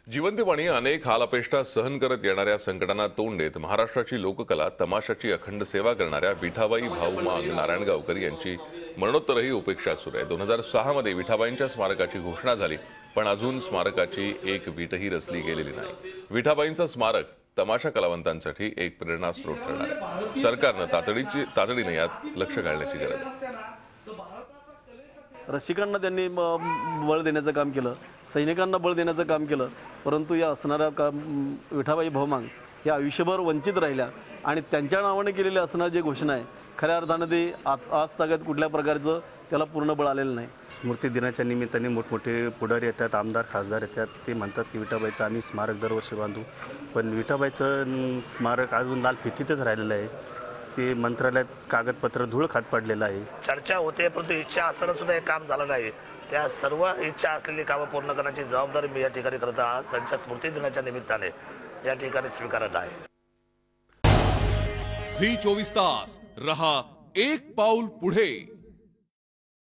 जिवंतपणी अनेक हालअपेष्टा सहन करत येणाऱ्या संकटांना तोंड देत महाराष्ट्राची लोककला तमाशाची अखंड सेवा करणाऱ्या विठाबाई भाऊ मांग नारायणगावकर यांची मरणोत्तरही उपेक्षा सुरू आहे। 2006 मध्ये विठाबाईंच्या स्मारकाची घोषणा झाली, पण अजून स्मारकाची एक वीटही रचली गेलेली नाही। विठाबाईंचं स्मारक तमाशा कलावंतांसाठी एक प्रेरणास्रोत ठरणार आहे। सरकारनं तातडीने यात लक्ष घालण्याची गरज आहे। रसिकांना त्यांनी बळ देण्याचं काम केलं, सैनिकांना बळ देण्याचं काम केलं, परंतु या असणाऱ्या विठाबाई भाऊ मांग या आयुष्यभर वंचित राहिल्या आणि त्यांच्या नावाने केलेल्या असणाऱ्या जे घोषणा आहे खऱ्या अर्थानं ते आज तागत कुठल्या प्रकारचं त्याला पूर्ण बळ आलेलं नाही। स्मृती दिनाच्या निमित्ताने मोठमोठे पुढारी येतात, आमदार खासदार येतात, ते म्हणतात की विठाबाईचं आम्ही स्मारक दरवर्षी बांधू, पण विठाबाईचं स्मारक अजून लाल फितीतच राहिलेलं आहे। ते मंत्रालयात कागदपत्र धूळ खात पडलेलं आहे। चर्चा होते, परंतु इच्छा असताना सुद्धा हे काम झालं नाही। त्या सर्व इच्छा असलेली कामं पूर्ण करण्याची जबाबदारी मी या ठिकाणी करत आज त्यांच्या स्मृती दिनाच्या निमित्ताने या ठिकाणी स्वीकारत आहे। झी 24 तास रहा एक पाऊल पुढे।